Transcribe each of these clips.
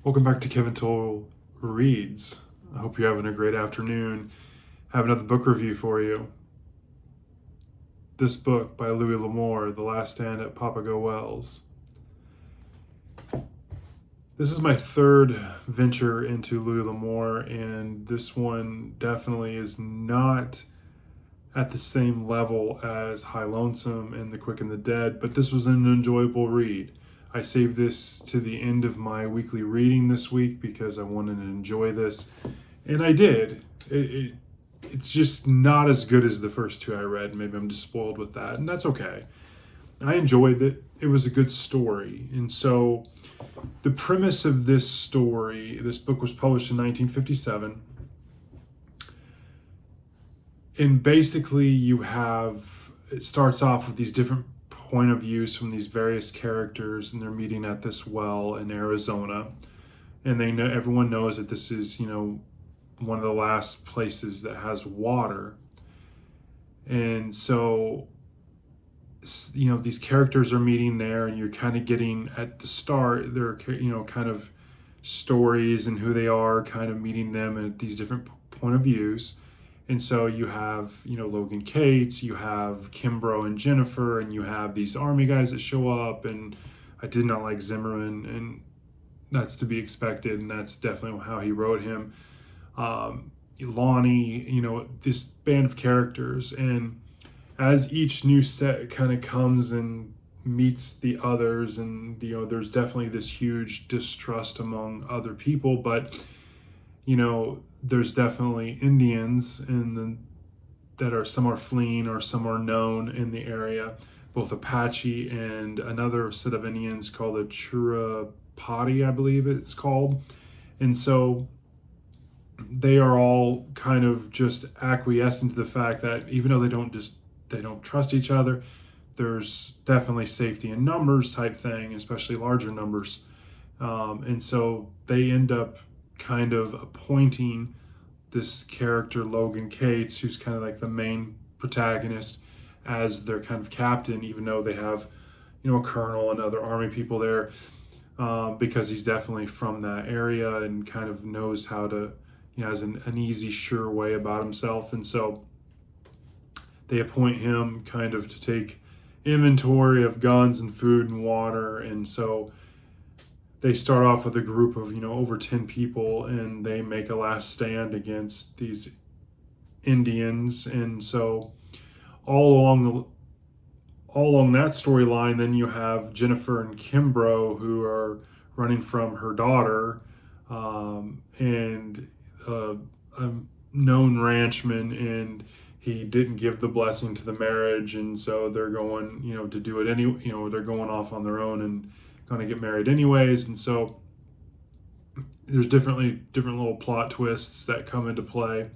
Welcome back to Kevin Toll Reads. I hope you're having a great afternoon. I have another book review for you. This book by Louis L'Amour, The Last Stand at Papago Wells. This is my third venture into Louis L'Amour, and this one definitely is not at the same level as High Lonesome and The Quick and the Dead, but this was an enjoyable read. I saved this to the end of my weekly reading this week because I wanted to enjoy this, and I did. It's just not as good as the first two I read. Maybe I'm just spoiled with that, and that's okay. I enjoyed it. It was a good story. And so the premise of this story, this book was published in 1957. And basically it starts off with these different point of views from these various characters, and they're meeting at this well in Arizona. And they know, everyone knows that this is, one of the last places that has water. And so, these characters are meeting there, and you're kind of getting at the start their, kind of stories and who they are, kind of meeting them at these different point of views. And so you have, Logan Cates, you have Kimbrough and Jennifer, and you have these army guys that show up. And I did not like Zimmerman, and that's to be expected, and that's definitely how he wrote him. Lonnie, this band of characters. And as each new set kind of comes and meets the others, and, there's definitely this huge distrust among other people, but, there's definitely Indians that are, some are fleeing or some are known in the area, both Apache and another set of Indians called the Churapati, I believe it's called. And so they are all kind of just acquiescing to the fact that even though they don't trust each other, there's definitely safety in numbers type thing, especially larger numbers. And so they end up kind of appointing this character, Logan Cates, who's kind of like the main protagonist, as their kind of captain, even though they have, a colonel and other army people there, because he's definitely from that area and kind of knows how to, has an easy, sure way about himself. And so they appoint him kind of to take inventory of guns and food and water. And so they start off with a group of, over 10 people, and they make a last stand against these Indians. And so all along that storyline, then you have Jennifer and Kimbrough, who are running from her daughter, and a known ranchman, and he didn't give the blessing to the marriage, and so they're going, to do it they're going off on their own and going to get married anyways. And so there's different little plot twists that come into play.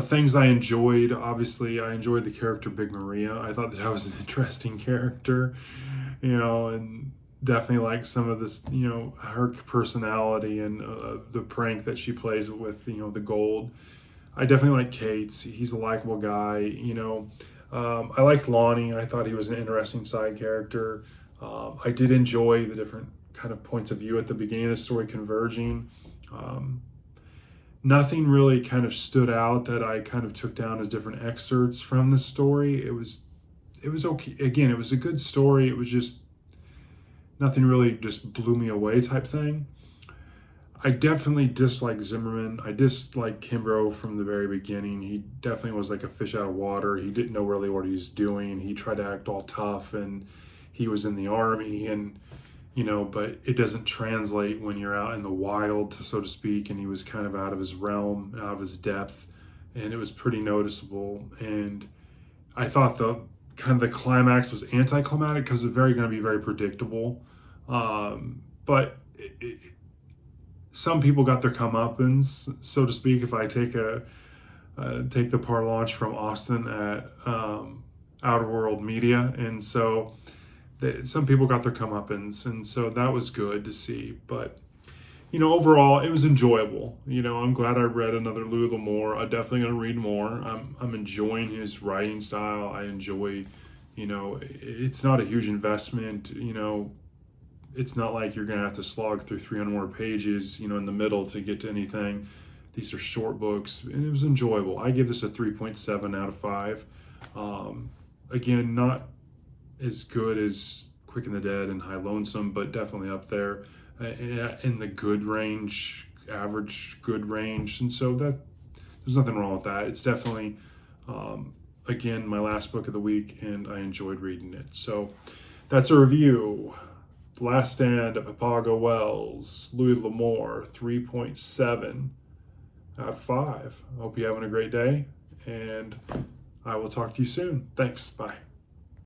Things I enjoyed. Obviously, I enjoyed the character Big Maria. I thought that was an interesting character, and definitely like some of this, her personality and the prank that she plays with, the gold. I definitely like Cates. He's a likable guy, I liked Lonnie. I thought he was an interesting side character. I did enjoy the different kind of points of view at the beginning of the story converging. Nothing really kind of stood out that I kind of took down as different excerpts from the story. It was okay. Again, it was a good story. It was just nothing really just blew me away type thing. I definitely dislike Zimmerman. I dislike Kimbrough from the very beginning. He definitely was like a fish out of water. He didn't know really what he was doing. He tried to act all tough, and he was in the army, and but it doesn't translate when you're out in the wild, so to speak. And he was kind of out of his realm, out of his depth, and it was pretty noticeable. And I thought the climax was anticlimactic because it's going to be very predictable. But some people got their comeuppance, so to speak, if I take the parlance from Austin at Outer World Media. And so some people got their comeuppance, and so that was good to see. But overall, it was enjoyable. I'm glad I read another Louis L'Amour. I'm definitely going to read more. I'm enjoying his writing style. I enjoy, it's not a huge investment. it's not like you're going to have to slog through 300 more pages, in the middle to get to anything. These are short books, and it was enjoyable. I give this a 3.7 out of 5. Again, not as good as Quick and the Dead and High Lonesome, but definitely up there in the good range, average good range. And so that there's nothing wrong with that. It's definitely, again, my last book of the week, and I enjoyed reading it. So that's a review. The Last Stand at Papago Wells, Louis L'Amour, 3.7 out of 5. I hope you're having a great day, and I will talk to you soon. Thanks. Bye.